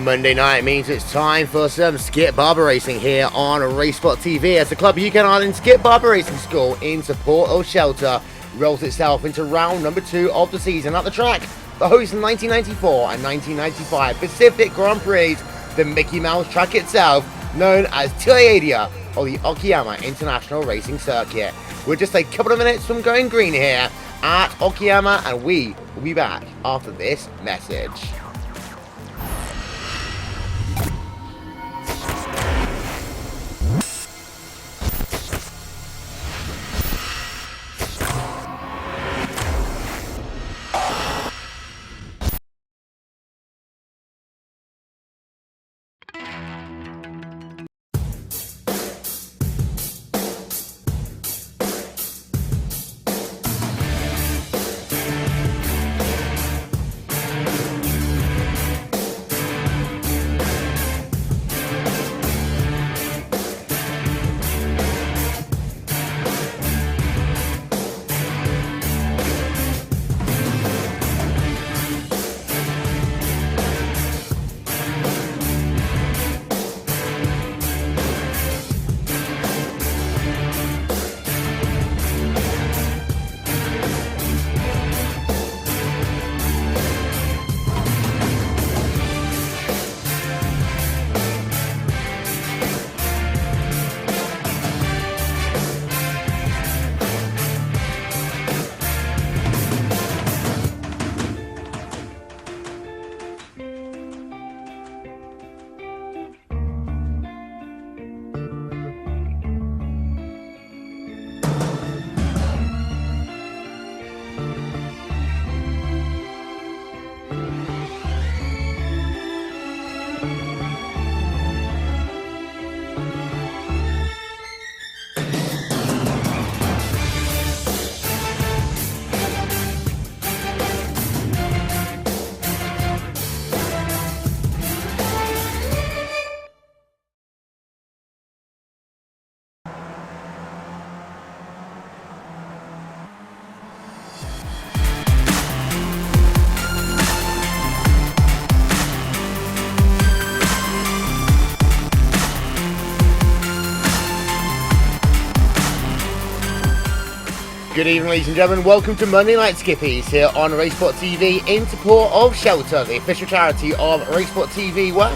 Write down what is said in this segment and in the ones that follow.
Monday night means it's time for some skip barber racing here on RaceSpot TV as the Club UK Island Skip Barber Racing School in support of Shelter rolls itself into round number 2 of the season at the track. The host 1994 and 1995 Pacific Grand Prix, the Mickey Mouse track itself, known as Okayama or the Okayama International Racing Circuit. We're just a couple of minutes from going green here at Okayama, and we will be back after this message. Good evening, ladies and gentlemen. Welcome to Monday Night Skippys here on RaceSpot TV in support of Shelter, the official charity of RaceSpot TV, where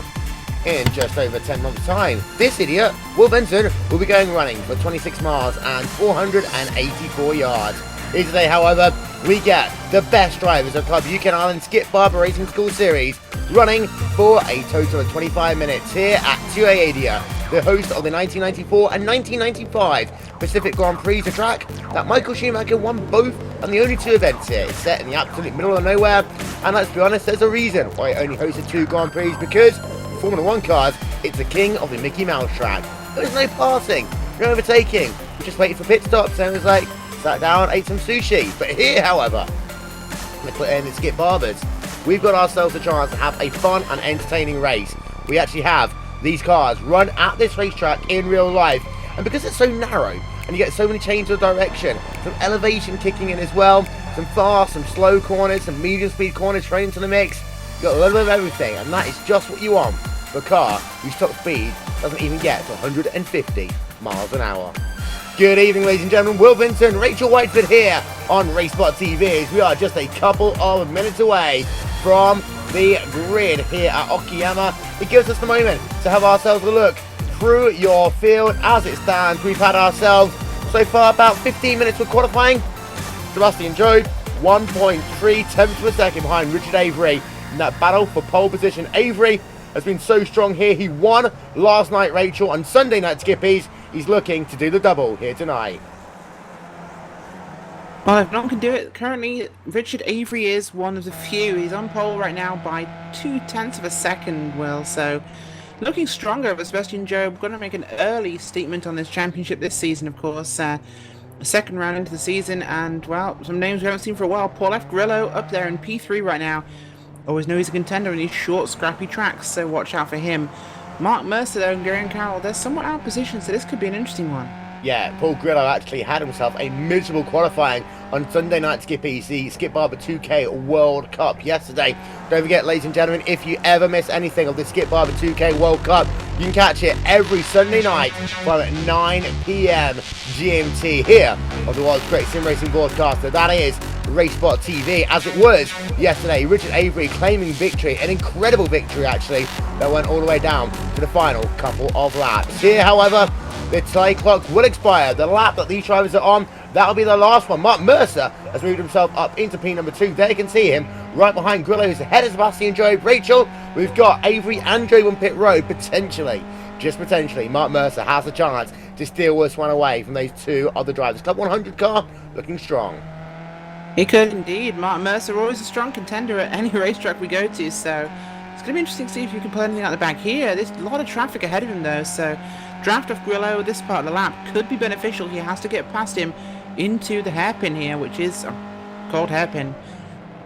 in just over 10 months' time, this idiot, Will Benson, will be going running for 26 miles and 484 yards. Here today, however, we get the best drivers of Club UK Island Skip Barber Racing School Series running for a total of 25 minutes here at Okayama, the host of the 1994 and 1995 Pacific Grand Prix, a track that Michael Schumacher won both and the only 2 events here. It's set in the absolute middle of nowhere, and let's be honest, there's a reason why it only hosted 2 Grand Prix, because Formula 1 cars, it's the king of the Mickey Mouse track. There's no passing, no overtaking, we just waited for pit stops and it was like, sat down, ate some sushi. But here, however, let's put in the Skip Barbers, we've got ourselves a chance to have a fun and entertaining race. We actually have these cars run at this racetrack in real life, and because it's so narrow and you get so many changes of direction, some elevation kicking in as well, some fast, some slow corners, some medium speed corners thrown into the mix, you've got a little bit of everything, and that is just what you want for a car whose top speed doesn't even get to 150 miles an hour. Good evening, ladies and gentlemen. Will Vincent, Rachel Whiteford here on RaceSpot TV, as we are just a couple of minutes away from the grid here at Okayama. It gives us the moment to have ourselves a look through your field as it stands. We've had ourselves so far about 15 minutes of qualifying. Sebastian Job 1.3 tenths of a second behind Richard Avery in that battle for pole position. Avery has been so strong here. He won last night, Rachel, on Sunday Night Skippys. He's looking to do the double here tonight. Well, if no one can do it, currently Richard Avery is one of the few. He's on pole right now by 0.2 of a second, Will, so looking stronger for Sebastian Job. Going to make an early statement on this championship this season, of course. Second round into the season, and, well, some names we haven't seen for a while. Paul F. Grillo up there in P3 right now. Always know he's a contender in these short, scrappy tracks, so watch out for him. Mark Mercer, though, and Gary Carroll, they're somewhat out of position, so this could be an interesting one. Yeah, Paul Grillo actually had himself a miserable qualifying on Sunday Night Skippys, the Skip Barber 2K World Cup yesterday. Don't forget, ladies and gentlemen, if you ever miss anything of the Skip Barber 2K World Cup, you can catch it every Sunday night from 9 p.m. GMT here on the world's great sim racing broadcaster. That is RaceSpot TV, as it was yesterday. Richard Avery claiming victory, an incredible victory actually, that went all the way down to the final couple of laps. Here, however, the delay clock will expire. The lap that these drivers are on, that'll be the last one. Mark Mercer has moved himself up into P number 2. There you can see him right behind Grillo, who's ahead of Sebastian Job. Rachel, we've got Avery and Job on pit road, potentially. Just potentially, Mark Mercer has a chance to steal this one away from those two other drivers. Club 100 car looking strong. He could indeed. Mark Mercer, always a strong contender at any racetrack we go to, so it's going to be interesting to see if you can pull anything out the back here. There's a lot of traffic ahead of him though, so draft off Grillo this part of the lap could be beneficial. He has to get past him into the hairpin here, which is called hairpin.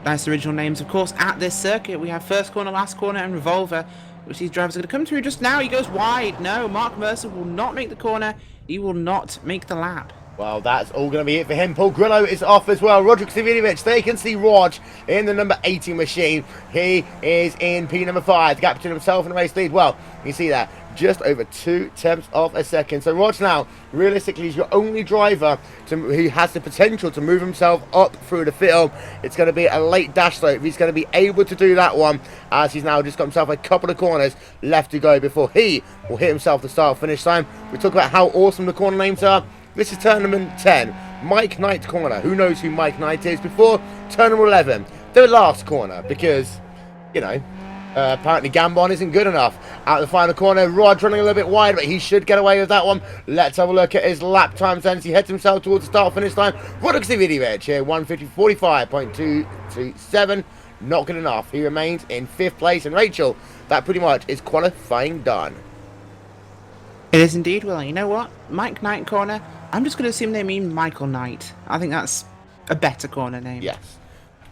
That's the original names, of course, at this circuit. We have first corner, last corner, and revolver, which these drivers are going to come through just now. He goes wide. No, Mark Mercer will not make the corner. He will not make the lap. Well, that's all going to be it for him. Paul Grillo is off as well. Roderick Savinovic, they can see Rog in the number 18 machine. He is in P number 5. The gap between himself and the race lead. Well, you see that. Just over 2/10 of a second. So Rog now, realistically, is your only driver who has the potential to move himself up through the field. It's going to be a late dash though. If he's going to be able to do that one, as he's now just got himself a couple of corners left to go before he will hit himself the start-finish time. We talk about how awesome the corner names are. This is turn number 10, Mike Knight corner. Who knows who Mike Knight is? Before turn number 11, the last corner, because, you know, apparently Gambon isn't good enough. Out of the final corner, Rod running a little bit wide, but he should get away with that one. Let's have a look at his lap times then as he heads himself towards the start-finish line. Roderick Savinovic here, 1:50:45.227. Not good enough. He remains in 5th place, and Rachel, that pretty much is qualifying done. It is indeed. Well, you know what? Mike Knight corner. I'm just going to assume they mean Michael Knight. I think that's a better corner name. Yes.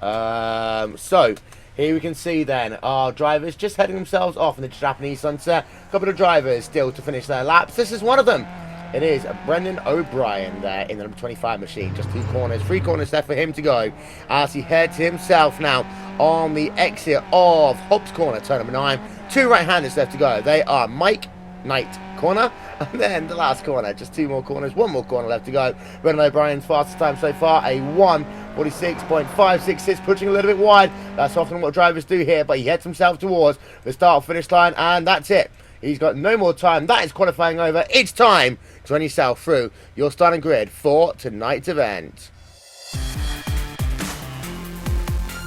So, here we can see then our drivers just heading themselves off in the Japanese sunset. A couple of drivers still to finish their laps. This is one of them. It is Brendan O'Brien there in the number 25 machine. Just 3 corners left for him to go as he heads himself now on the exit of Hobbs corner, turn number 9. 2 right-handers left to go. They are Mike Knight corner, and then the last corner, just 2 more corners, 1 more corner left to go. Brendan O'Brien's fastest time so far, a 1:46.566, pushing a little bit wide. That's often what drivers do here, but he heads himself towards the start-finish line, and that's it. He's got no more time. That is qualifying over. It's time to run yourself through your starting grid for tonight's event.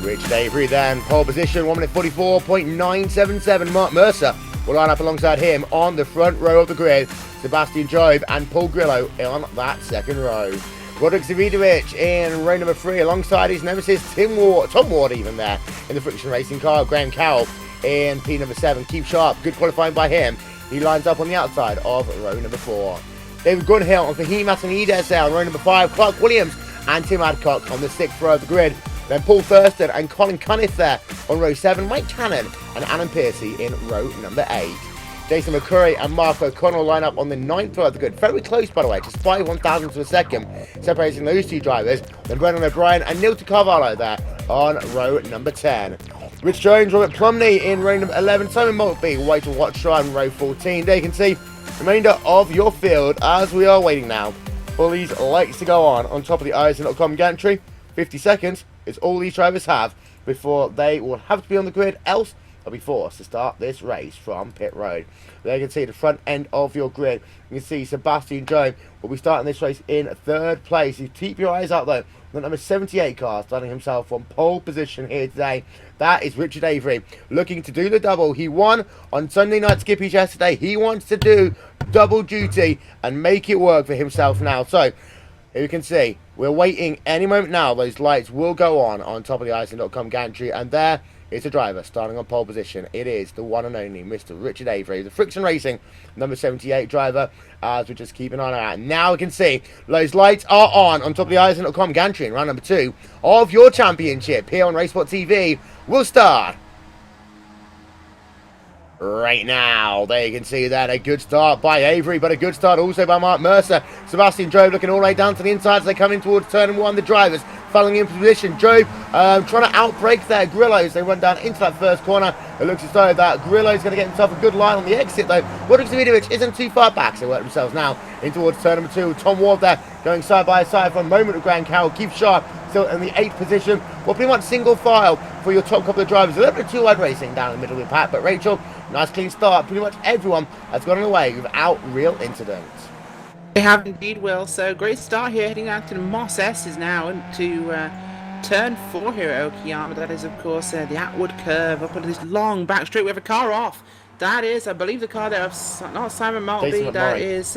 Richard Avery then, pole position, 1:44.977. Mark Mercer will line up alongside him on the front row of the grid. Sebastian Job and Paul Grillo on that second row. Roderick Savinovic in row number 3 alongside his nemesis Tom Ward even there in the friction racing car. Graham Cowell in P number 7. Keep sharp, good qualifying by him. He lines up on the outside of row number 4. David Gunhill and Fahim Atanides there on row number 5. Clark Williams and Tim Adcock on the 6th row of the grid. Then Paul Thurston and Colin Cunniff there on row 7. Mike Cannon and Alan Piercy in row number 8. Jason McCurry and Mark O'Connell line up on the 9th row of the grid. Very close, by the way, just 5/1000ths of a second separating those 2 drivers. Then Brendan O'Brien and Neil Carvalho there on row number 10. Rich Jones, Robert Plumney in row number 11. Simon Maltby, White Watcher on row 14. There you can see the remainder of your field as we are waiting now for these lights to go on top of the ISN.com gantry. 50 seconds is all these drivers have before they will have to be on the grid, else they'll be forced to start this race from pit road. There you can see the front end of your grid. You can see Sebastian Job will be starting this race in 3rd place. You keep your eyes out though. The number 78 car starting himself from pole position here today. That is Richard Avery looking to do the double. He won on Sunday Night Skippys yesterday. He wants to do double duty and make it work for himself now. So here you can see we're waiting any moment now. Those lights will go on top of the ISN.com gantry, and there is a driver starting on pole position. It is the one and only Mr. Richard Avery, the Friction Racing number 78 driver, as we just keep an eye on that. Now we can see those lights are on top of the ISN.com gantry in round number 2 of your championship here on RaceSpot TV will start right now. There you can see that a good start by Avery, but a good start also by Mark Mercer. Sebastian Job looking all the way down to the inside as they come in towards turn one. The drivers falling in position. Job trying to outbrake their Grillos. They run down into that first corner. It looks as though that Grillo's going to get himself a good line on the exit though. Roderick Davidovic isn't too far back, so they work themselves now in towards turn number 2. Tom Ward there going side by side for a moment with Graham Carroll. Keith Sharp still in the 8th position. Well, pretty much single file for your top couple of drivers. A little bit of two-wide racing down in the middle of the pack, but Rachel, nice clean start. Pretty much everyone has gone away without real incident. They have indeed, Will. So great start here, heading out to the Moss S's now into turn 4 here at Okayama. That is, of course, the outward curve up into this long back straight. We have a car off. That is, I believe, the car there of not Simon Maltby. That is,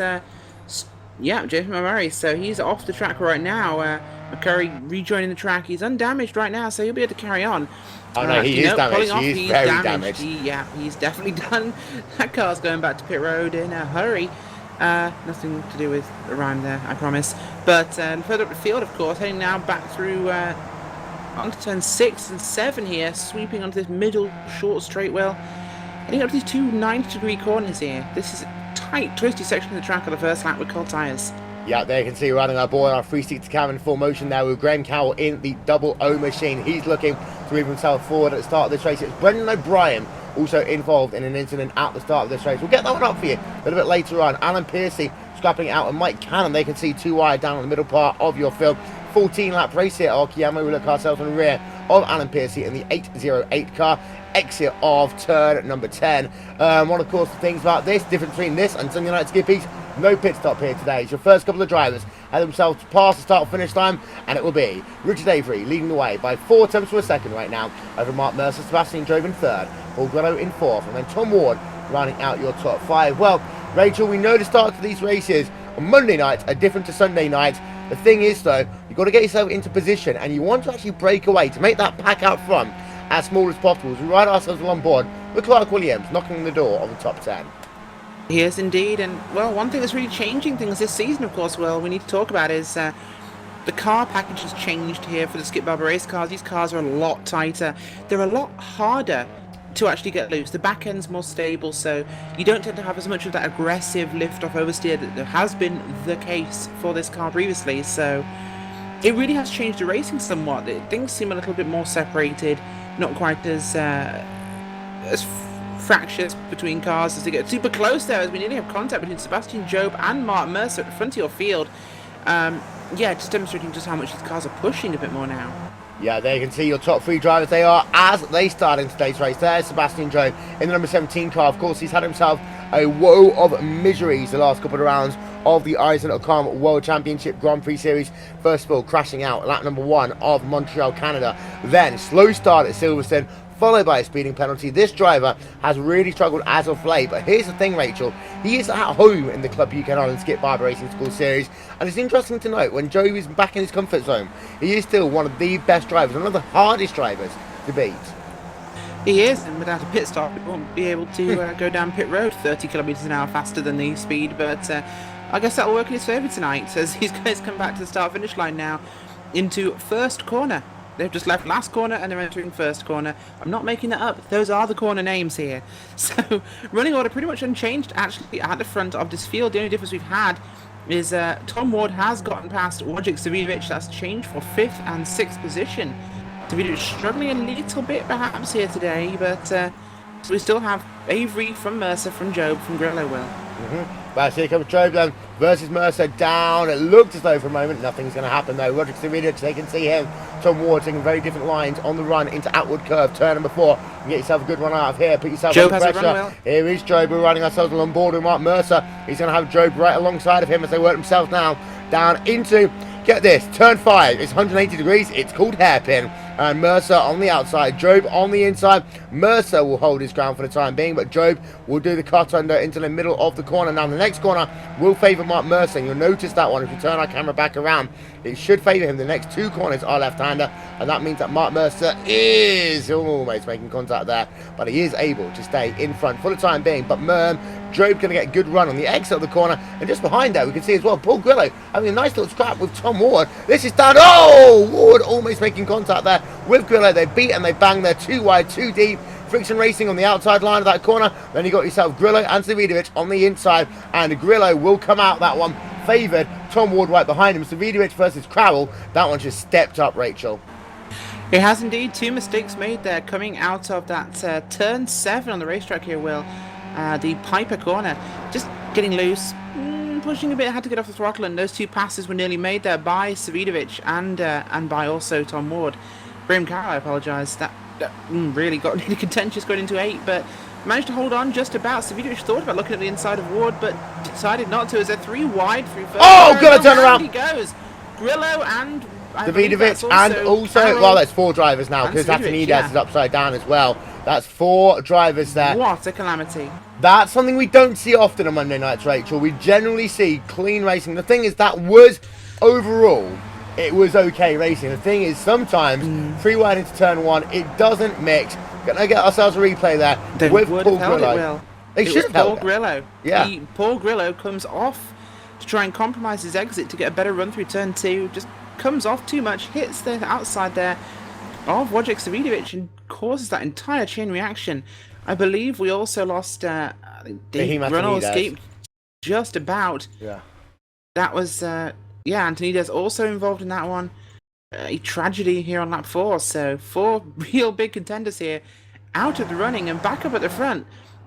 yeah, Jason Murray. So he's off the track right now. McCurry rejoining the track. He's undamaged right now, so he'll be able to carry on. Oh no, he is damaged. He is very damaged. He's definitely done. That car's going back to pit road in a hurry. Nothing to do with the rhyme there, I promise. But further up the field, of course, heading now back through onto turn 6 and 7 here, sweeping onto this middle short straight wheel. Heading up to these two 90-degree corners here. This is a tight, twisty section of the track on the first lap with cold tyres. Yeah, there you can see running our boy on our 360 cam in full motion now with Graham Cowell in the double O machine. He's looking to move himself forward at the start of this race. It's Brendan O'Brien also involved in an incident at the start of this race. We'll get that one up for you a little bit later on. Alan Piercy scrapping out and Mike Cannon. They can see two wide down in the middle part of your field. 14-lap race here at Okayama. We look ourselves in the rear of Alan Piercy in the 808 car. Exit of turn number 10. One of course the things about this, difference between this and Sunday Night Skippies, no pit stop here today. It's your first couple of drivers had themselves past the start finish time, and it will be Richard Avery leading the way by 4 tenths of a second right now over Mark Mercer. Sebastian Job in 3rd, Paul Grello in 4th, and then Tom Ward rounding out your top 5. Well, Rachel, we know the starts of these races on Monday nights are different to Sunday nights. The thing is though, you've got to get yourself into position and you want to actually break away to make that pack out front as small as possible. As we ride ourselves on board with Clark Williams knocking on the door of the top 10. Yes, indeed. And, well, one thing that's really changing things this season, of course, Will, we need to talk about is the car package has changed here for the Skip Barber race cars. These cars are a lot tighter. They're a lot harder to actually get loose. The back end's more stable, so you don't tend to have as much of that aggressive lift-off oversteer that has been the case for this car previously. So it really has changed the racing somewhat. Things seem a little bit more separated, not quite as fractious between cars as they get super close there, as we nearly have contact between Sebastian Job and Mark Mercer at the front of your field. Yeah, just demonstrating just how much these cars are pushing a bit more now. Yeah, there you can see your top 3 drivers. They are as they start in today's race. There's Sebastian Job in the number 17 car. Of course, he's had himself a woe of miseries the last couple of rounds of the Eisen-Ocon World Championship Grand Prix Series. First of all, crashing out lap number 1 of Montreal, Canada. Then, slow start at Silverstone, followed by a speeding penalty. This driver has really struggled as of late, but here's the thing, Rachel, he is at home in the Club UK Ireland Skip Barber Racing School Series, and it's interesting to note, when Joe is back in his comfort zone, he is still one of the best drivers, one of the hardest drivers to beat. He is, and without a pit stop, he won't be able to go down pit road 30 kilometres an hour faster than the speed, but I guess that will work in his favour tonight, as these guys come back to the start-finish line now into first corner. They've just left last corner and they're entering first corner. I'm not making that up. Those are the corner names here. So, running order pretty much unchanged actually at the front of this field. The only difference we've had is Tom Ward has gotten past Roderick Davidovic. That's changed for 5th and 6th position. Davidovic struggling a little bit perhaps here today, but so we still have Avery from Mercer, from Job, from Grillo Will. But here comes Job then versus Mercer down. It looked as though for a moment nothing's going to happen though. Roderick Davidovic, they can see him. Tom Ward taking very different lines on the run into outward curve, turn number 4. You can get yourself a good run out of here, put yourself under pressure. Well. Here is Job, we're running ourselves on board with Mark Mercer. He's going to have Job right alongside of him as they work themselves now down into, get this, turn 5. It's 180 degrees, it's called hairpin. And Mercer on the outside, Job on the inside. Mercer will hold his ground for the time being, but Job will do the cut under into the middle of the corner. Now the next corner will favour Mark Mercer, and you'll notice that one if you turn our camera back around. It should favour him. The next 2 corners are left-hander, and that means that Mark Mercer is almost making contact there, but he is able to stay in front for the time being. But Job going to get a good run on the exit of the corner, and just behind that we can see as well Paul Grillo having a nice little scrap with Tom Ward. This is down. Oh, Ward almost making contact there with Grillo. They beat and they bang. They're 2 wide, 2 deep. Friction Racing on the outside line of that corner. Then you got yourself Grillo and Savidovic on the inside, and Grillo will come out that one favoured. Tom Ward right behind him. Savidovic versus Crowell. That one just stepped up, Rachel. It has indeed. 2 mistakes made there coming out of that turn 7 on the racetrack here, Will. The Piper corner, just getting loose, pushing a bit, had to get off the throttle, and those 2 passes were nearly made there by Savidovic and by also Tom Ward. Graham Carroll, I apologise, that really got really contentious going into 8, but managed to hold on just about. Savidovic thought about looking at the inside of Ward, but decided not to, as they're 3 wide through first. Oh, got to turn around! He goes. Grillo and Davidovic, and also, well, that's 4 drivers now, because Atanides is upside down as well. That's 4 drivers there. What a calamity. That's something we don't see often on Monday nights, Rachel. We generally see clean racing. The thing is, that was, overall, it was okay racing. The thing is, sometimes, 3 wide into turn 1, it doesn't mix. Gonna get ourselves a replay there They with would Paul have held Grillo. it, Will. They should have held Paul Grillo. Yeah. Paul Grillo comes off to try and compromise his exit to get a better run through turn 2. Just comes off too much, hits the outside there of Wojciech Savidovic and causes that entire chain reaction. I believe we also lost Dave Reynolds escaped just about. Yeah. That was Antonides also involved in that one. A tragedy here on lap 4. So 4 real big contenders here out of the running, and back up at the front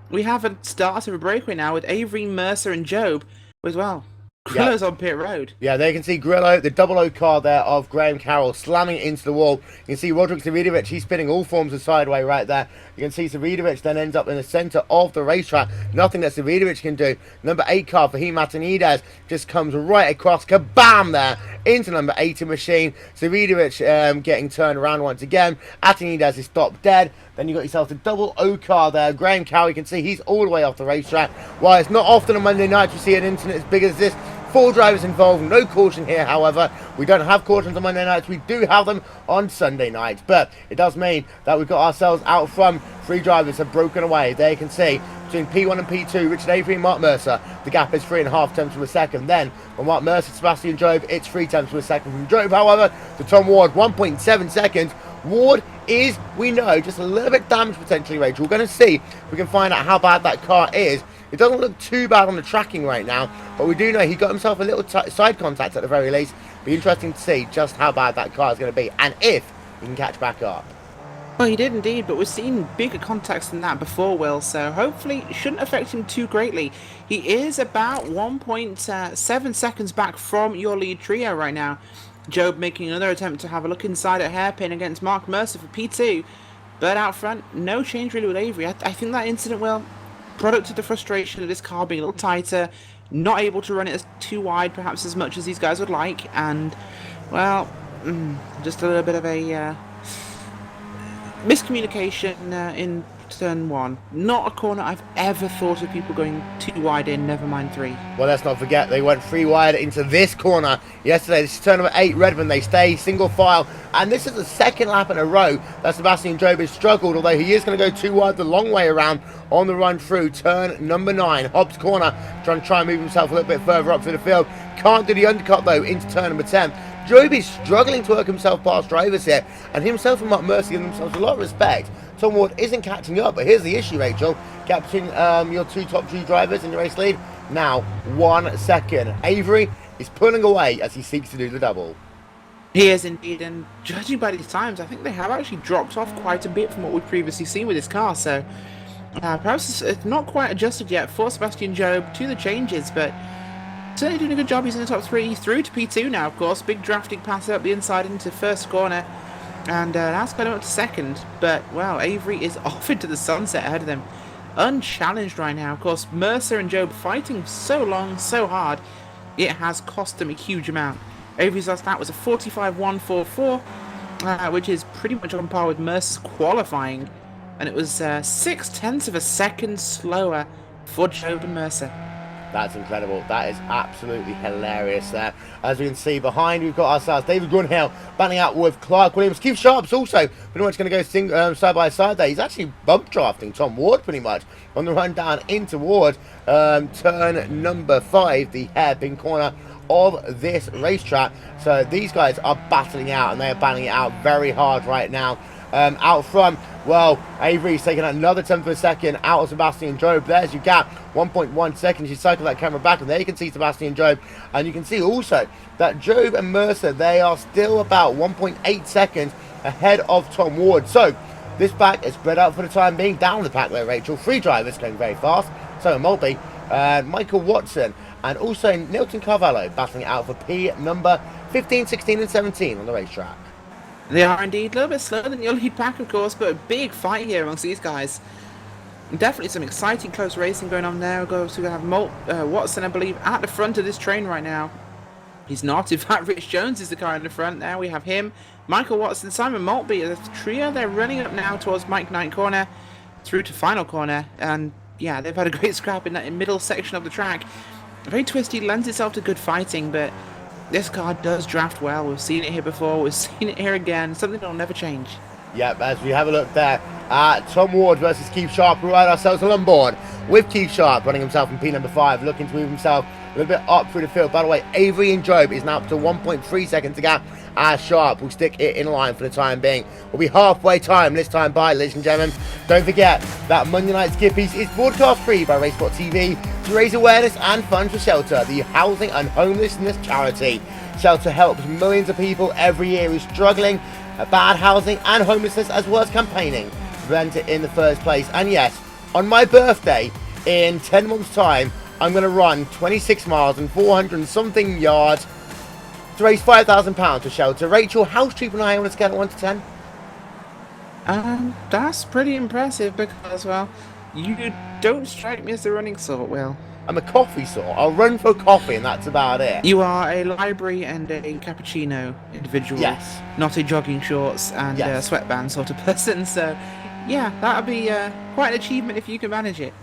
we have a start of a breakaway now with Avery, Mercer and Job as well. Grillo's on pit road. Yeah, they can see Grillo, the double O car there of Graham Carroll, slamming it into the wall. You can see Roderick Savidovic, he's spinning all forms of sideway right there. You can see Savidovic then ends up in the centre of the racetrack. Nothing that Savidovic can do. Number 8 car for Atanides just comes right across, kabam there, into number 18 machine. Savidovic getting turned around once again. Atanides is stopped dead. Then you got yourself the double O car there. Graham Carroll, you can see he's all the way off the racetrack. While it's not often on Monday night you see an incident as big as this. 4 drivers involved, no caution here, however. We don't have cautions on Monday nights, we do have them on Sunday nights. But it does mean that we've got ourselves out front. 3 drivers have broken away. There you can see, between P1 and P2, Richard Avery and Mark Mercer, the gap is 3.5 tenths of a second. Then, from Mark Mercer to Sebastian Job, it's 3 tenths of a second. From Job, however, to Tom Ward, 1.7 seconds. Ward is, we know, just a little bit damaged potentially, Rachel. We're going to see if we can find out how bad that car is. It doesn't look too bad on the tracking right now, but we do know he got himself a little side contact at the very least. Be interesting to see just how bad that car is going to be, and if he can catch back up. Well, he did indeed, but we've seen bigger contacts than that before, Will, so hopefully it shouldn't affect him too greatly. He is about 1.7 seconds back from your lead trio right now. Job making another attempt to have a look inside at hairpin against Mark Mercer for P2, but out front, no change really with Avery. I think that incident, Will, product of the frustration of this car being a little tighter, not able to run it as too wide perhaps as much as these guys would like, and well, just a little bit of a miscommunication in turn 1. Not a corner I've ever thought of people going too wide in, never mind 3. Well, let's not forget they went 3 wide into this corner yesterday. This is turn number 8, Redmond. They stay single file, and this is the 2nd lap in a row that Sebastian Job has struggled, although he is going to go 2 wide the long way around on the run through turn number 9, Hobbs corner, trying to move himself a little bit further up through the field. Can't do the undercut though into turn number 10. Job is struggling to work himself past drivers here, and himself and Mark Mercer give themselves a lot of respect. Tom Ward isn't catching up, but here's the issue, Rachel. Capturing your 2 top 2 drivers in your race lead. Now, 1 second. Avery is pulling away as he seeks to do the double. He is indeed, and judging by these times, I think they have actually dropped off quite a bit from what we've previously seen with this car, so perhaps it's not quite adjusted yet for Sebastian Job to the changes, but certainly doing a good job. He's in the top 3, through to P2 now, of course. Big drafting pass up the inside into first corner, and that's kind of up to 2nd, but well, Avery is off into the sunset ahead of them, unchallenged right now. Of course, Mercer and Job fighting so long, so hard, it has cost them a huge amount. Avery's last lap was a 45.144, which is pretty much on par with Mercer's qualifying, and it was 6 tenths of a second slower for Job and Mercer. That's incredible. That is absolutely hilarious there. As we can see behind, we've got ourselves David Grunhill battling out with Clark Williams. Keith Sharp's also pretty much going to go side by side there. He's actually bump drafting Tom Ward pretty much on the run down into Ward. Turn number 5, the hairpin corner of this racetrack. So these guys are battling out, and they are battling it out very hard right now. Out front, Well, Avery's taking another 10th of a second out of Sebastian Job. There's your gap, 1.1 seconds. You cycle that camera back, and there you can see Sebastian Job. And you can see also that Job and Mercer, they are still about 1.8 seconds ahead of Tom Ward. So this pack is spread out for the time being. Down the pack there, Rachel. 3 drivers going very fast. So Mulby, Michael Watson, and also Nilton Carvalho battling it out for P number 15, 16, and 17 on the racetrack. They are indeed a little bit slower than your lead pack, of course, but a big fight here amongst these guys. Definitely some exciting close racing going on there. We're going to have Watson, I believe, at the front of this train right now. He's not. In fact, Rich Jones is the car in the front there. We have him, Michael Watson, Simon Maltby. The trio, they're running up now towards Mike Knight corner, through to final corner. And yeah, they've had a great scrap in that middle section of the track. Very twisty, lends itself to good fighting, but this car does draft well. We've seen it here before. We've seen it here again. Something that'll never change. Yep, as we have a look there at Tom Ward versus Keith Sharp, we ride ourselves on board with Keith Sharp running himself in P number 5, looking to move himself a little bit up through the field. By the way, Avery and Job is now up to 1.3 seconds to gap, as Sharp will stick it in line for the time being. We'll be halfway time this time by, ladies and gentlemen. Don't forget that Monday Night Skippies is broadcast free by RaceSpot TV to raise awareness and funds for Shelter, the housing and homelessness charity. Shelter helps millions of people every year who are struggling at bad housing and homelessness, as well as campaigning to prevent it in the first place. And yes, on my birthday in 10 months time, I'm going to run 26 miles and 400 and something yards to raise £5,000 for Shelter. Rachel, how's treatment I on a scale of 1 to 10? That's pretty impressive because, well, you don't strike me as the running sort, Will. I'm a coffee sort. I'll run for coffee and that's about it. You are a library and a cappuccino individual. Yes. Not a jogging shorts and Yes. sweatband sort of person. So, yeah, that would be quite an achievement if you can manage it.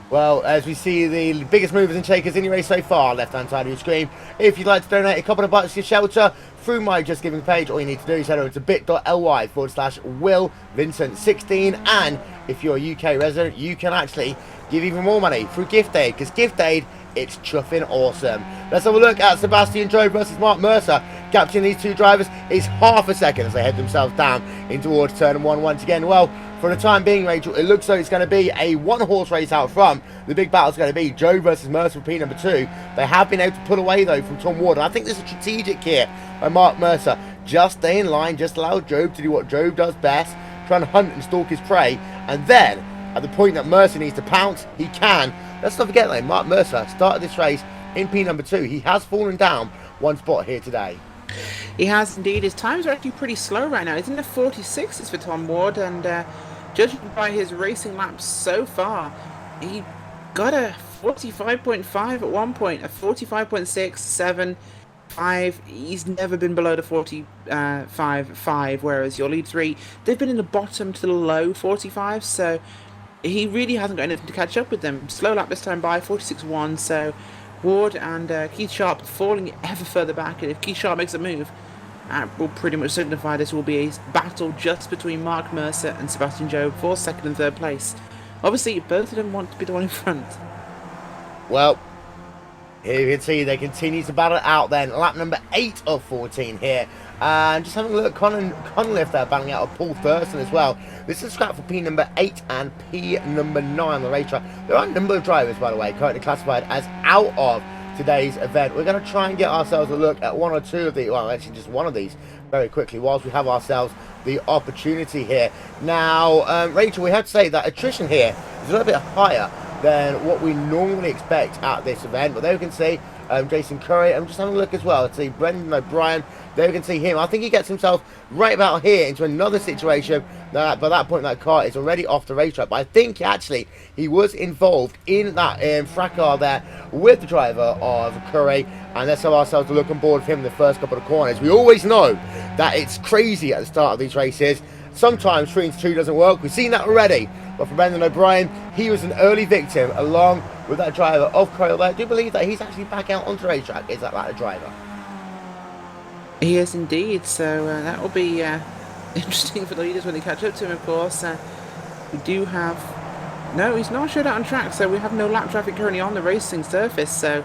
Well, as we see the biggest movers and shakers in your race so far, left-hand side of your screen. If you'd like to donate a couple of bucks to your Shelter through my Just Giving page, all you need to do is head over to bit.ly/WillVincent16. And if you're a UK resident, you can actually give even more money through Gift Aid, because Gift Aid, it's chuffing awesome. Let's have a look at Sebastian Job versus Mark Mercer. Capturing these two drivers is half a second as they head themselves down in towards turn 1 once again. Well, for the time being, Rachel, it looks like it's going to be a one-horse race out front. The big battle's going to be Job versus Mercer for P number 2. They have been able to pull away, though, from Tom Ward. And I think this is strategic here by Mark Mercer. Just stay in line, just allow Job to do what Job does best, try and hunt and stalk his prey. And then, at the point that Mercer needs to pounce, he can. Let's not forget, though, Mark Mercer started this race in P number 2. He has fallen down one spot here today. He has indeed. His times are actually pretty slow right now. He's in the 46s for Tom Ward, and judging by his racing laps so far, he got a 45.5 at one point, a 45.6, 7, 5. He's never been below the 45.5, whereas your lead 3, they've been in the bottom to the low 45, so he really hasn't got anything to catch up with them. Slow lap this time by, 46.1, so Ward and Keith Sharp falling ever further back, and if Keith Sharp makes a move, will pretty much signify this will be a battle just between Mark Mercer and Sebastian Job for second and third place. Obviously, both of them want to be the one in front. Well, here you can see they continue to battle it out then. Lap number 8 of 14 here. And just having a look, Conliff there battling out of Paul Thurston as well. This is a scrap for P number 8 and P number 9 on the racetrack. There are a number of drivers, by the way, currently classified as out of today's event. We're going to try and get ourselves a look at one or two of the, well, actually just one of these very quickly, whilst we have ourselves the opportunity here. Now, Rachel, we have to say that attrition here is a little bit higher than what we normally expect at this event. But there we can see Jason Curry. I'm just having a look as well to see Brendan O'Brien. There we can see him. I think he gets himself right about here into another situation that by that point that car is already off the racetrack. But I think actually he was involved in that fracas there with the driver of Curry. And let's have ourselves a look on board with him in the first couple of corners. We always know that it's crazy at the start of these races. Sometimes 3 into 2 doesn't work. We've seen that already. But for Brendan O'Brien, he was an early victim along with that driver of Curry. I do believe that he's actually back out onto the racetrack. Is that like a driver? He is indeed, so that will be interesting for the leaders when they catch up to him, of course. We do have... No, he's not showed out on track, so we have no lap traffic currently on the racing surface, so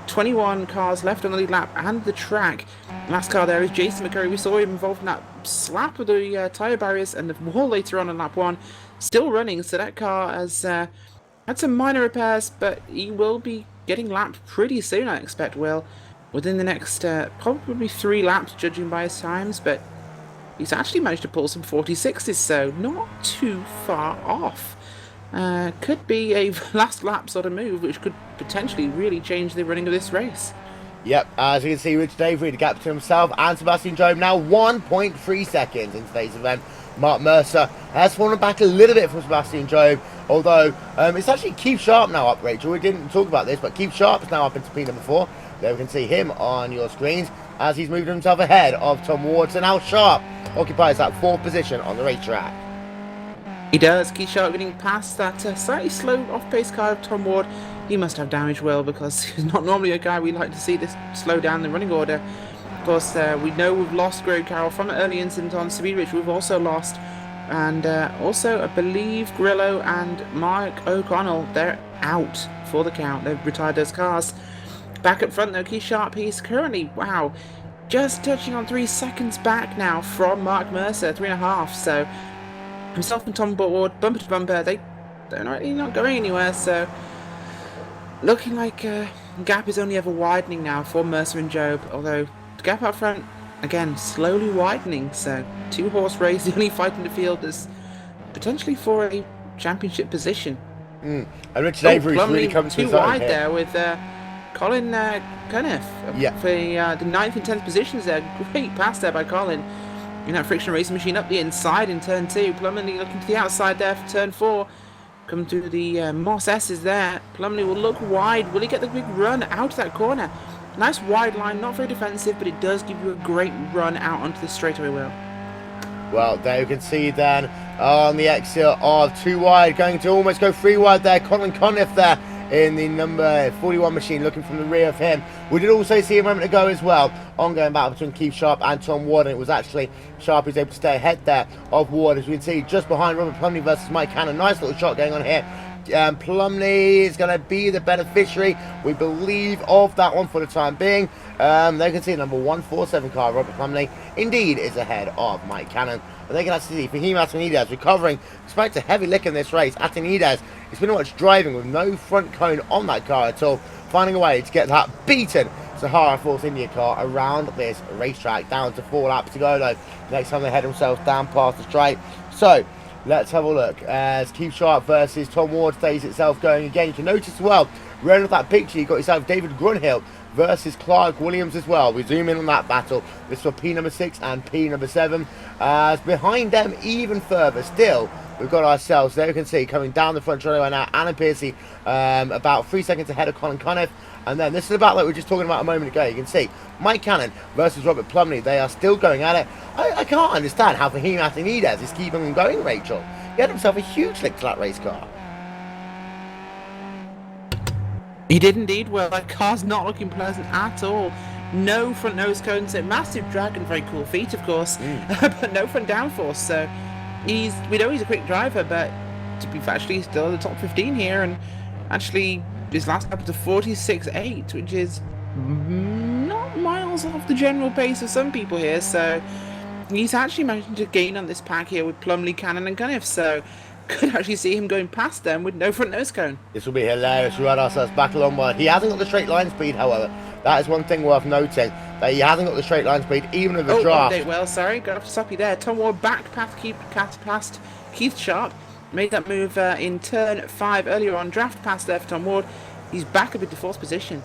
21 cars left on the lead lap and the track. Last car there is Jason McCurry. We saw him involved in that slap of the tyre barriers and the wall later on in lap 1. Still running, so that car has had some minor repairs, but he will be getting lapped pretty soon, I expect, Will. Within the next probably 3 laps, judging by his times, but he's actually managed to pull some 46s, so not too far off. Could be a last lap sort of move, which could potentially really change the running of this race. Yep, as you can see, Richard Avery, the gap to himself and Sebastian Job now 1.3 seconds in today's event. Mark Mercer has fallen back a little bit from Sebastian Job, although it's actually Keith Sharp now up, Rachel. We didn't talk about this, but Keith Sharp is now up into P number 4. There we can see him on your screens as he's moved himself ahead of Tom Ward. So now Sharp occupies that 4th position on the racetrack. He does. Keith Sharp getting past that slightly slow off-pace car of Tom Ward. He must have damage, Will, because he's not normally a guy we like to see this slow down the running order. Of course, we know we've lost Greg Carroll from an early incident on speed, which we've also lost. And also, I believe Grillo and Mark O'Connell, they're out for the count. They've retired those cars. Back up front, though, Keith Sharp, he's currently, wow, just touching on 3 seconds back now from Mark Mercer, 3.5. So himself and Tom Ward, bumper to bumper, they're really not going anywhere. So looking like the gap is only ever widening now for Mercer and Job, although the gap up front, again, slowly widening. So 2-horse race, the only fight in the field is potentially for a championship position. And Richard Avery's really come to his own wide here. there with Colin Cunniff for the 9th and 10th positions there. Great pass there by Colin in that friction racing machine up the inside in turn 2. Plumley looking to the outside there for turn 4. Coming through the Moss S's there. Plumley will look wide. Will he get the big run out of that corner? Nice wide line, not very defensive, but it does give you a great run out onto the straightaway, Will. Well, there you can see then on the exit of 2 wide, going to almost go 3 wide there. Colin Conniff there in the number 41 machine, looking from the rear of him. We did also see a moment ago as well, ongoing battle between Keith Sharp and Tom Ward, and it was actually Sharp who's able to stay ahead there of Ward, as we can see just behind Robert Plumley versus Mike Cannon. Nice little shot going on here. Plumley is going to be the beneficiary, we believe, of that one for the time being. They can see number 147 car, Robert Plumley, indeed is ahead of Mike Cannon. And they can actually see Fahim Atenides recovering despite a heavy lick in this race. Atenides is pretty much driving with no front cone on that car at all, finding a way to get that beaten Sahara Force India car around this racetrack. Down to 4 laps to go though. Next time they head themselves down past the straight. So let's have a look as Keith Sharp versus Tom Ward stays itself going again. You can notice as well, right off that picture, you got yourself David Grunhill versus Clark Williams as well. We zoom in on that battle. This for P number 6 and P number 7. As behind them even further still, we've got ourselves, there you can see, coming down the front right now, Anna Piercy, about 3 seconds ahead of Colin Conniff. And then this is about like we were just talking about a moment ago. You can see Mike Cannon versus Robert Plumley. They are still going at it. I can't understand how Fahim Atenides is keeping them going, Rachel. He had himself a huge lick to that race car. He did indeed. Well, that car's not looking pleasant at all. No front nose cones, a massive drag and very cool feet, of course, but no front downforce. So we know he's a quick driver, but to be actually still in the top 15 here, and actually his last lap was a 46.8, which is not miles off the general pace of some people here. So he's actually managing to gain on this pack here with Plumley, Cannon, and Cunniff. So could actually see him going past them with no front nose cone. This will be hilarious. We ride ourselves back along wide. He hasn't got the straight line speed, however. That is one thing worth noting, that he hasn't got the straight line speed, even with the draft. Update, well, sorry, got to stop you there. Tom Ward back past Keith Sharp. Made that move in turn 5 earlier on. Draft pass there for Tom Ward. He's back up into 4th position.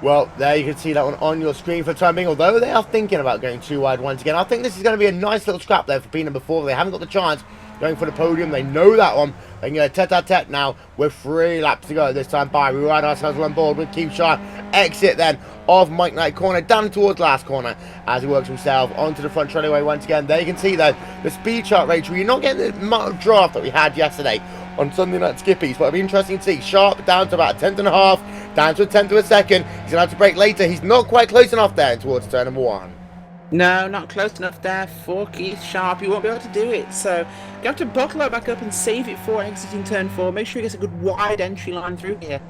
Well, there you can see that one on your screen for the time being. Although they are thinking about going 2 wide once again, I think this is going to be a nice little scrap there for P number 4. They haven't got the chance going for the podium. They know that one. They can go tete-a-tete now with 3 laps to go this time by. We ride ourselves on board with Keith Sharp. Exit then of Mike Knight corner down towards last corner as he works himself onto the front straightaway once again. There you can see though the speed chart, Rachel. You're not getting the amount of draft that we had yesterday on Sunday Night Skippies, but it'll be interesting to see. Sharp down to about a 10th and a half, down to a 10th of a second. He's going to have to brake later. He's not quite close enough there towards turn number 1. No, not close enough there for Keith Sharp. He won't be able to do it. So you have to buckle it back up and save it for exiting turn 4. Make sure he gets a good wide entry line through here.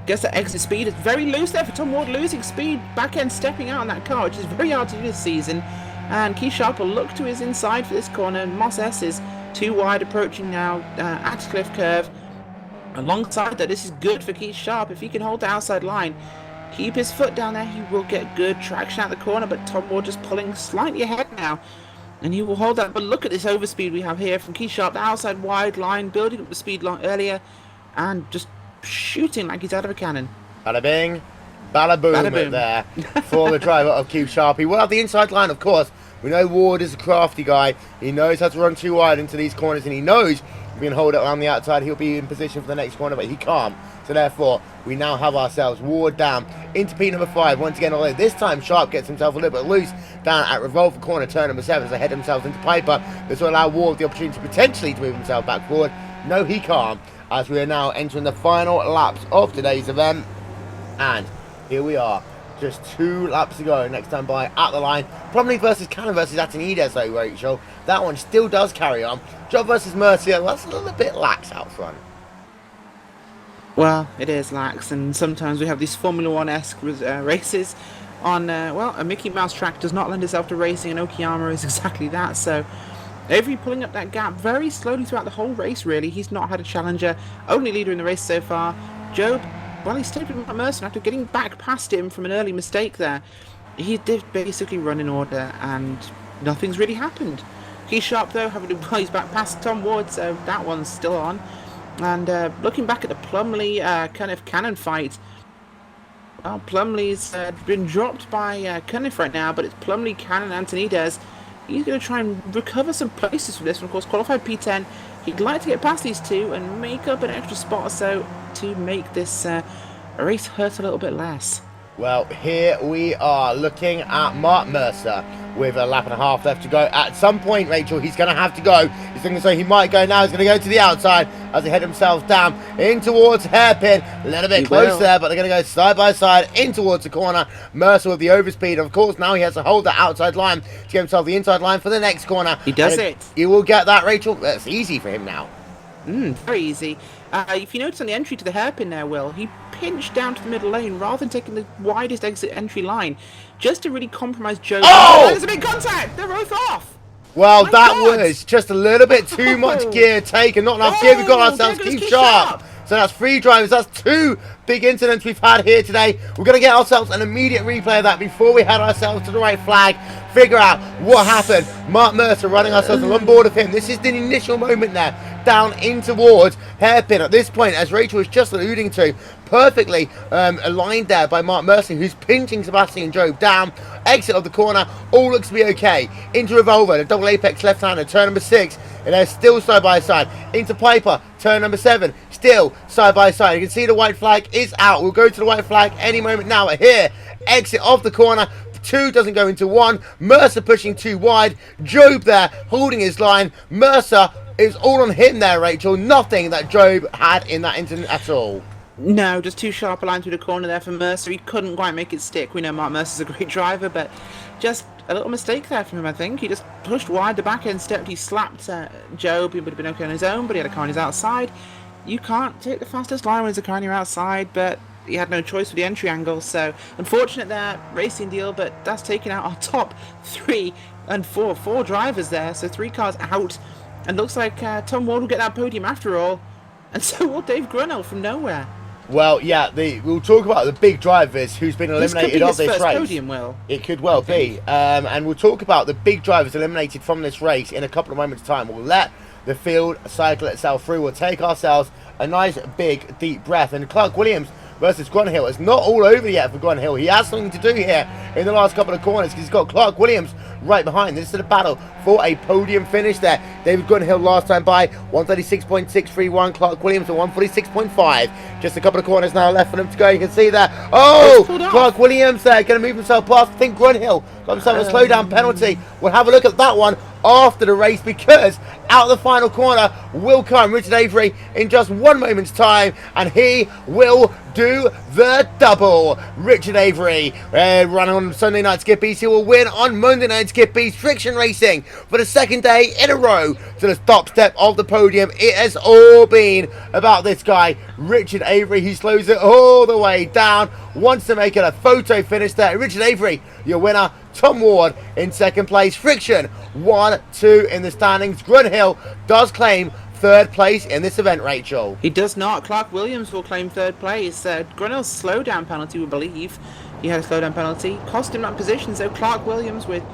gets that exit speed. It's very loose there for Tom Ward, losing speed, back end stepping out on that car, which is very hard to do this season. And Keith Sharp will look to his inside for this corner. Moss S is too wide, approaching now at Cliff Curve. Alongside that, this is good for Keith Sharp. If he can hold the outside line, keep his foot down there, he will get good traction out the corner. But Tom Ward just pulling slightly ahead now, and he will hold that. But look at this overspeed we have here from Keith Sharp, the outside wide line, building up the speed line earlier, and just shooting like he's out of a cannon. Bada bing, bada boom, Bada boom. there for the driver of Keith Sharp. He will have the inside line, of course. We know Ward is a crafty guy. He knows how to run too wide into these corners, and he knows if we can hold it around the outside, he'll be in position for the next corner, but he can't. So therefore, we now have ourselves Ward down into P number 5. Once again, although this time Sharp gets himself a little bit loose down at Revolver corner, turn number 7, as they head themselves into Piper. This will allow Ward the opportunity potentially to move himself back forward. No, he can't, as we are now entering the final laps of today's event. And here we are. Just 2 laps to go. Next time by at the line. Plumley versus Cannon versus Atenides, though, Rachel. That one still does carry on. Job versus Mercier. Well, that's a little bit lax out front. Well, it is lax, and sometimes we have these Formula One-esque races on, well, a Mickey Mouse track does not lend itself to racing, and Okayama is exactly that. So Avery pulling up that gap very slowly throughout the whole race, really. He's not had a challenger, only leader in the race so far. Job, well, he stayed with Matt Mercer after getting back past him from an early mistake there. He did basically run in order, and nothing's really happened. Keith Sharp, though, having to he's back past Tom Ward, so that one's still on. And looking back at the Plumley kind of Cannon fight, well, Plumley's been dropped by Cunniff right now, but it's Plumley, Cannon, Antonides. He's going to try and recover some places for this one. Of course, qualified P10. He'd like to get past these two and make up an extra spot or so to make this race hurt a little bit less. Well, here we are looking at Mark Mercer with a lap and a half left to go. At some point, Rachel, he's going to have to go. He's thinking so he might go now. He's going to go to the outside as they head themselves down in towards hairpin. A little bit close there, but they're going to go side by side in towards the corner. Mercer with the overspeed. Of course, now he has to hold that outside line to get himself the inside line for the next corner. He does it. You will get that, Rachel. That's easy for him now. Very easy. If you notice on the entry to the hairpin there, Will, he pinched down to the middle lane rather than taking the widest exit entry line, just to really compromise Joe. Oh! There's a big contact! They're both off! Well, My that God. was just a little bit too much gear taken. Not enough gear. We've got ourselves Keith Sharp. So that's 3 drivers. That's 2 big incidents we've had here today. We're going to get ourselves an immediate replay of that before we head ourselves to the right flag. Figure out what happened. Mark Mercer running ourselves on board of him. This is the initial moment there. Down in towards hairpin. At this point, as Rachel was just alluding to, perfectly aligned there by Mark Mercer, who's pinching Sebastian Job down. Exit of the corner. All looks to be okay. Into Revolver, the double apex left-hander, turn number 6. And they're still side by side. Into Piper, turn number 7. Still side by side. You can see the white flag is out. We'll go to the white flag any moment now. Here, exit of the corner. 2 doesn't go into 1. Mercer pushing 2 wide. Job there holding his line. Mercer is all on him there, Rachel. Nothing that Job had in that incident at all. No, just too sharp a line through the corner there for Mercer. He couldn't quite make it stick. We know Mark Mercer's a great driver, but just a little mistake there from him, I think. He just pushed wide, the back end stepped, he slapped Job. He would have been okay on his own, but he had a car on his outside. You can't take the fastest line when there's a car on your outside, but he had no choice with the entry angle, so unfortunate there, racing deal, but that's taking out our top 3 and 4 drivers there, so 3 cars out, and looks like Tom Ward will get that podium after all, and so will Dave Grunnell from nowhere. Well, yeah, we'll talk about the big drivers who's been eliminated of this race. Podium, Will. It could well be. And we'll talk about the big drivers eliminated from this race in a couple of moments' time. We'll let the field cycle itself through. We'll take ourselves a nice, big, deep breath. And Clark Williams versus Grunhill. It's not all over yet for Grunhill. He has something to do here in the last couple of corners because he's got Clark Williams right behind. This is the battle for a podium finish there. David Grunhill last time by 136.631. Clark Williams at 146.5. Just a couple of corners now left for them to go. You can see there. Oh, Clark Williams there going to move himself past. I think Grunhill got himself a slowdown penalty. We'll have a look at that one. after the race, because out of the final corner will come Richard Avery in just 1 moment's time, and he will do the double. Richard Avery running on Sunday Night Skippies. He will win on Monday Night Skippies Friction Racing for the 2nd day in a row to the top step of the podium. It has all been about this guy, Richard Avery. He slows it all the way down, wants to make it a photo finish there. Richard Avery, your winner. Tom Ward in 2nd place. Friction 1-2 in the standings. Grunhill does claim 3rd place in this event, Rachel. He does not. Clark Williams will claim 3rd place. Grunhill's slowdown penalty, we believe. He had a slowdown penalty. Cost him that position, so Clark Williams with,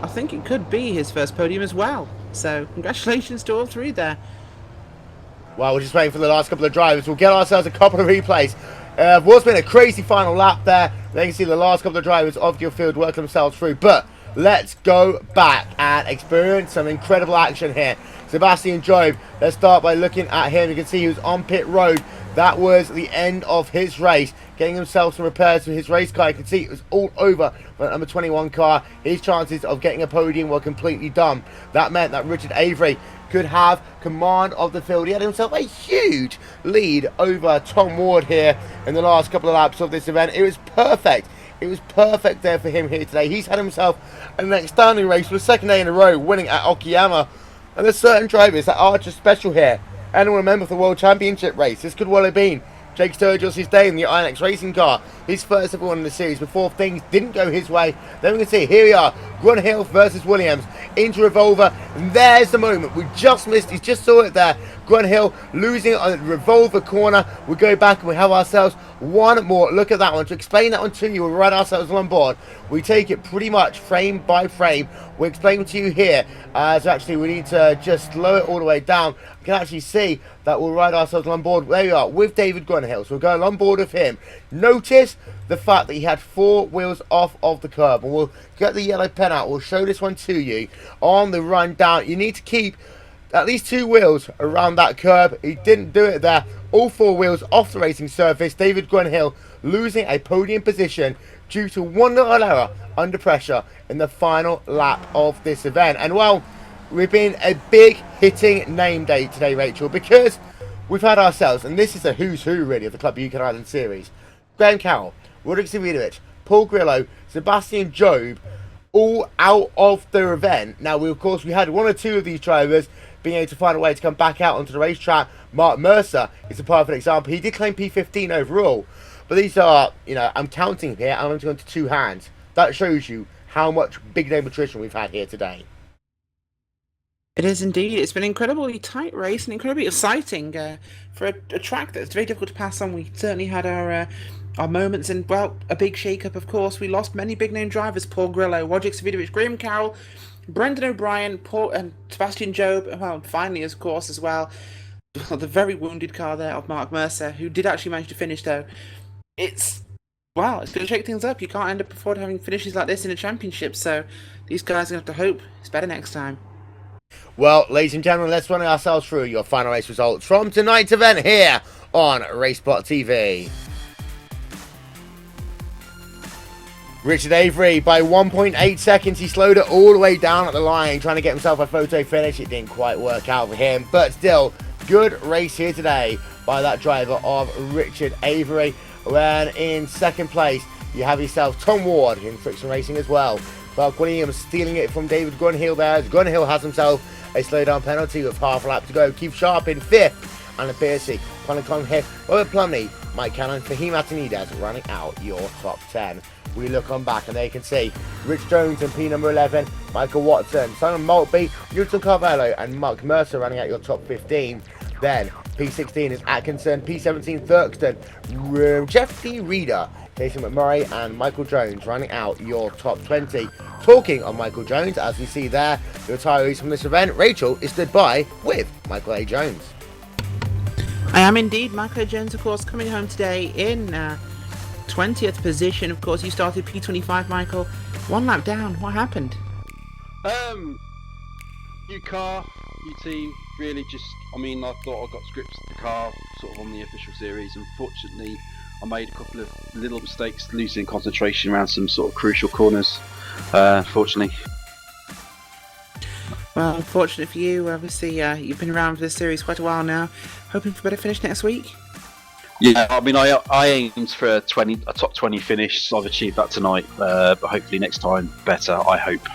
I think it could be his first podium as well. So congratulations to all 3 there. Well, we're just waiting for the last couple of drivers. We'll get ourselves a couple of replays. What's been a crazy final lap there. They can see the last couple of drivers of your field work themselves through. But let's go back and experience some incredible action here. Sebastian Job, let's start by looking at him. You can see he was on pit road. That was the end of his race, getting himself some repairs to his race car. You can see it was all over the number 21 car. His chances of getting a podium were completely done. That meant that Richard Avery could have command of the field. He had himself a huge lead over Tom Ward here in the last couple of laps of this event. It was perfect. It was perfect there for him here today. He's had himself an outstanding race for the 2nd day in a row, winning at Okayama. And there's certain drivers that are just special here. Anyone remember the World Championship race? This could well have been Jake Sturgis' day in the INX racing car. His first ever one in the series before things didn't go his way. Then we can see, here we are, Grunhill versus Williams into Revolver. And there's the moment. We just missed, he just saw it there. Grunhill losing on the Revolver corner. We go back and we have ourselves one more look at that one. To explain that one to you, we'll write ourselves on board. We take it pretty much frame by frame. We'll explain to you here. So actually we need to just slow it all the way down. You can actually see that we'll ride ourselves on board. There we are, with David Grunhill. So we're going on board with him. Notice the fact that he had 4 wheels off of the curb. And we'll get the yellow pen out. We'll show this one to you on the run down. You need to keep at least 2 wheels around that curb. He didn't do it there. All 4 wheels off the racing surface. David Grunhill losing a podium position due to one little error under pressure in the final lap of this event. And well, we've been a big hitting name day today, Rachel, because we've had ourselves, and this is a who's who really of the Club UK Island Series, Graham Carroll, Roderick Savinovich, Paul Grillo, Sebastian Job, all out of the event. Now, we had 1 or 2 of these drivers being able to find a way to come back out onto the racetrack. Mark Mercer is a perfect example. He did claim P15 overall, but these are, I'm counting here, I'm only going to 2 hands. That shows you how much big name attrition we've had here today. It is indeed. It's been an incredibly tight race and incredibly exciting for a track that's very difficult to pass on. We certainly had our moments, and well, a big shake-up, of course. We lost many big-name drivers: Paul Grillo, Wojciech Savinovich, Graham Carroll, Brendan O'Brien, Paul and Sebastian Job. Well, finally, of course, as well, the very wounded car there of Mark Mercer, who did actually manage to finish, though. It's going to shake things up. You can't end up before having finishes like this in a championship, so these guys are going to have to hope it's better next time. Well, ladies and gentlemen, let's run ourselves through your final race results from tonight's event here on RaceSpot TV. Richard Avery, by 1.8 seconds, he slowed it all the way down at the line, trying to get himself a photo finish. It didn't quite work out for him, but still, good race here today by that driver of Richard Avery. When in 2nd place, you have yourself Tom Ward in Friction Racing as well. Clark Williams stealing it from David Grunhill there, as Grunhill has himself a slowdown penalty with half a lap to go. Keith Sharp in 5th, Anna Piercy, Colin Conhiff, Robert Plumley, Mike Cannon, Fahim Atanides running out your top 10. We look on back and there you can see Rich Jones in P number 11, Michael Watson, Simon Maltby, Newton Carvalho and Mark Mercer running out your top 15. Then P16 is Atkinson, P17 Thurkston, Jeffrey Reeder, Jason McMurray and Michael Jones running out your top 20. Talking of Michael Jones, as we see there, the retirees from this event, Rachel is stood by with Michael A. Jones. I am indeed. Michael A. Jones, of course, coming home today in 20th position. Of course, you started P25, Michael. 1 lap down. What happened? New car, new team. Really just, I thought I got scripts to the car sort of on the official series. Unfortunately, I made a couple of little mistakes, losing concentration around some sort of crucial corners, fortunately. Well, unfortunate for you, obviously you've been around for this series quite a while now. Hoping for a better finish next week? Yeah, I mean, I aimed for a top 20 finish, so I've achieved that tonight, but hopefully next time better, I hope.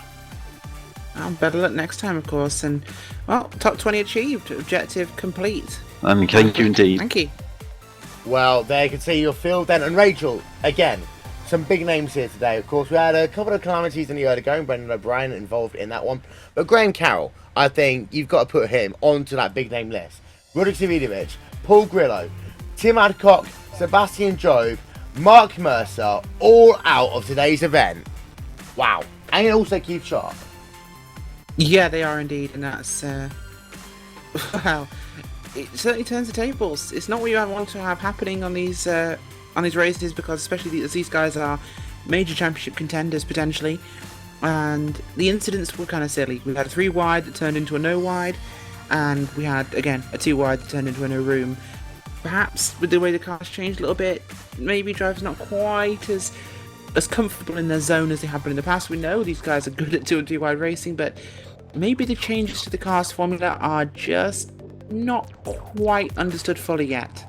Well, better luck next time, of course, and, well, top 20 achieved, objective complete. And thank you indeed. Thank you. Well, there you can see your field then. And Rachel, again, some big names here today. Of course, we had a couple of calamities in the early going. Brendan O'Brien involved in that one. But Graham Carroll, I think you've got to put him onto that big name list. Rudolf Savidovic, Paul Grillo, Tim Adcock, Sebastian Job, Mark Mercer, all out of today's event. Wow. And also Keith Sharp. Yeah, they are indeed, and that's, wow. It certainly turns the tables. It's not what you want to have happening on these races, because especially as these guys are major championship contenders potentially, and the incidents were kind of silly. We had a 3 wide that turned into a no wide, and we had again a 2 wide that turned into a no room. Perhaps with the way the cars changed a little bit, maybe drivers not quite as comfortable in their zone as they have been in the past. We know these guys are good at 2 and 2 wide racing, but maybe the changes to the cars formula are just not quite understood fully yet.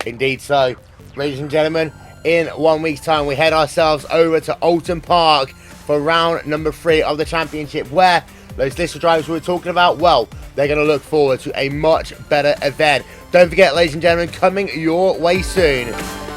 Indeed so. Ladies and gentlemen, in 1 week's time we head ourselves over to Alton Park for round number 3 of the championship, where those list of drivers we were talking about, well, they're going to look forward to a much better event. Don't forget, ladies and gentlemen, coming your way soon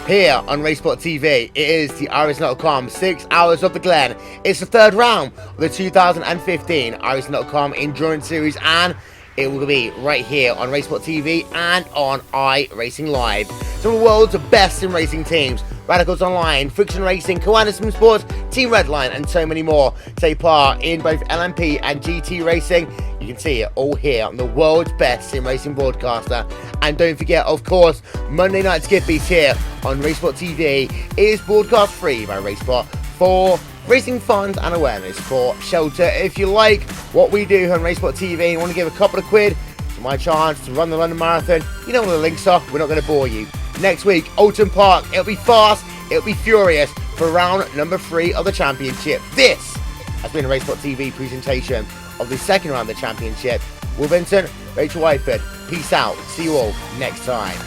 here on RaceSpot TV, it is the RaceSpot.com 6 Hours of the Glen. It's the 3rd round of the 2015 RaceSpot.com Endurance Series, and it will be right here on RaceSpot TV and on iRacing Live. Some of the world's best in racing teams, Radicals Online, Friction Racing, Kiwanis Sim Sports, Team Redline, and so many more take part in both LMP and GT racing. You can see it all here on the world's best sim racing broadcaster. And don't forget, of course, Monday Night Skippys here on RaceSpot TV is broadcast free by RaceSpot for racing funds and awareness for Shelter. If you like what we do on RaceSpot TV and want to give a couple of quid to my chance to run the London Marathon, you know what the links are. We're not going to bore you. Next week, Alton Park. It'll be fast. It'll be furious for round number 3 of the championship. This has been a RaceSpot TV presentation of the 2nd round of the championship. Will Vincent, Rachel Whiteford. Peace out. See you all next time.